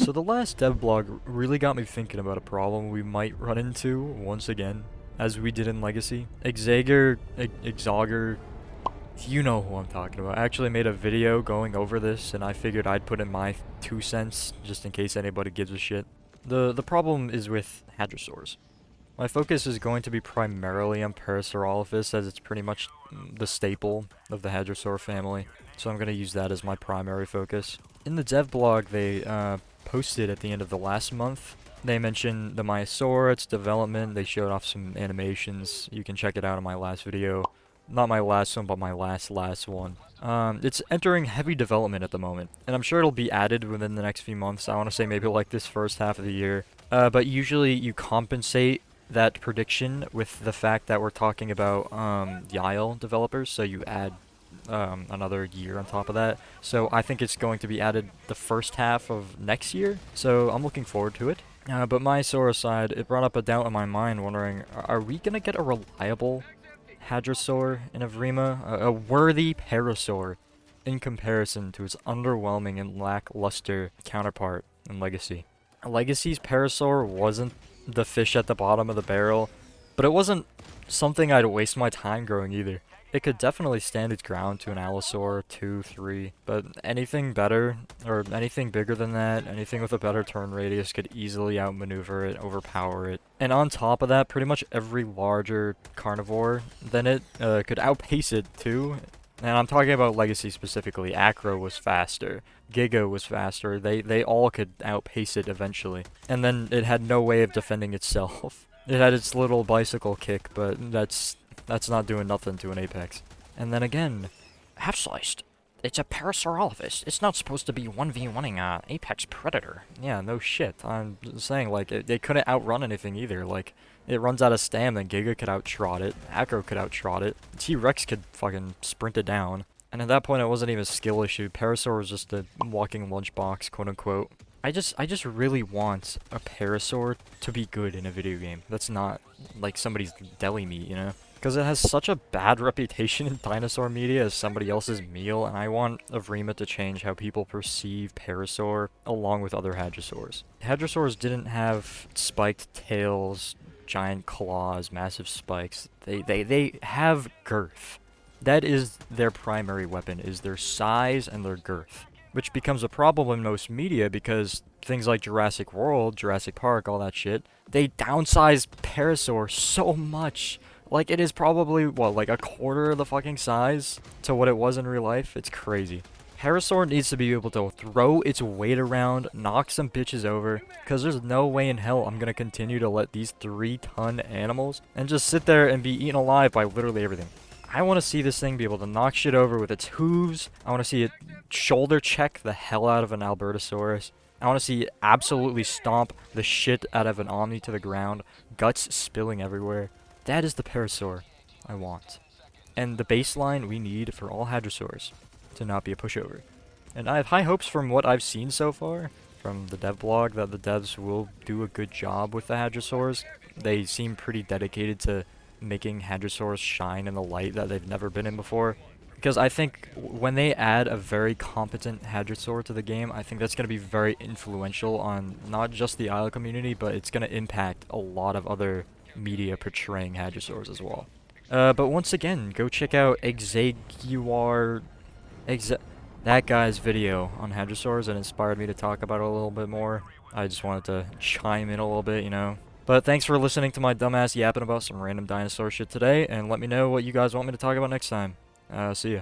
So the last dev blog really got me thinking about a problem we might run into once again, as we did in Legacy. Exauger, you know who I'm talking about. I actually made a video going over this, and I figured I'd put in my 2 cents, just in case anybody gives a shit. The problem is with hadrosaurs. My focus is going to be primarily on Parasaurolophus, as it's pretty much the staple of the hadrosaur family, so I'm going to use that as my primary focus. In the dev blog they posted at the end of the last month, they mentioned the Myosaur, its development. They showed off some animations. You can check it out in my last video. Not my last one, but my last one. It's entering heavy development at the moment, and I'm sure it'll be added within the next few months. I want to say maybe like this first half of the year. But usually you compensate that prediction with the fact that we're talking about Yile developers, so you add another year on top of that. So I think it's going to be added the first half of next year, so I'm looking forward to it. But Myosaur aside, it brought up a doubt in my mind, wondering, are we gonna get a reliable hadrosaur in Evrima? A worthy parasaur in comparison to its underwhelming and lackluster counterpart in Legacy. Legacy's parasaur wasn't the fish at the bottom of the barrel, but it wasn't something I'd waste my time growing either. It could definitely stand its ground to an Allosaur, 2, 3, but anything better, or anything bigger than that, anything with a better turn radius could easily outmaneuver it, overpower it. And on top of that, pretty much every larger carnivore than it could outpace it too. And I'm talking about Legacy specifically. Acro was faster. Giga was faster. They all could outpace it eventually. And then it had no way of defending itself. It had its little bicycle kick, but that's not doing nothing to an Apex. And then again, HalfSlyced. It's a Parasaurolophus. It's not supposed to be 1v1ing a Apex Predator. Yeah, no shit. I'm just saying, like, they couldn't outrun anything either. Like, it runs out of stam, then Giga could outtrot it. Acro could outtrot it. T-Rex could fucking sprint it down. And at that point, it wasn't even a skill issue. Parasaur was just a walking lunchbox, quote-unquote. I just really want a Parasaur to be good in a video game. That's not, like, somebody's deli meat, you know? Because it has such a bad reputation in dinosaur media as somebody else's meal, and I want Evrima to change how people perceive Parasaur along with other hadrosaurs. Hadrosaurs didn't have spiked tails, giant claws, massive spikes. They have girth. That is their primary weapon, is their size and their girth. Which becomes a problem in most media because things like Jurassic World, Jurassic Park, all that shit, they downsize Parasaur so much. Like, it is probably, what, like a quarter of the fucking size to what it was in real life? It's crazy. Parasaur needs to be able to throw its weight around, knock some bitches over, because there's no way in hell I'm gonna continue to let these 3-ton animals and just sit there and be eaten alive by literally everything. I want to see this thing be able to knock shit over with its hooves. I want to see it shoulder check the hell out of an Albertosaurus. I want to see it absolutely stomp the shit out of an Omni to the ground, guts spilling everywhere. That is the Parasaur I want. And the baseline we need for all hadrosaurs to not be a pushover. And I have high hopes from what I've seen so far from the dev blog that the devs will do a good job with the hadrosaurs. They seem pretty dedicated to making hadrosaurs shine in the light that they've never been in before. Because I think when they add a very competent hadrosaur to the game, I think that's going to be very influential on not just the Isle community, but it's going to impact a lot of other media portraying hadrosaurs as well. But once again, go check out that guy's video on hadrosaurs. It inspired me to talk about it a little bit more. I just wanted to chime in a little bit, you know. But thanks for listening to my dumbass yapping about some random dinosaur shit today, and let me know what you guys want me to talk about next time. See ya.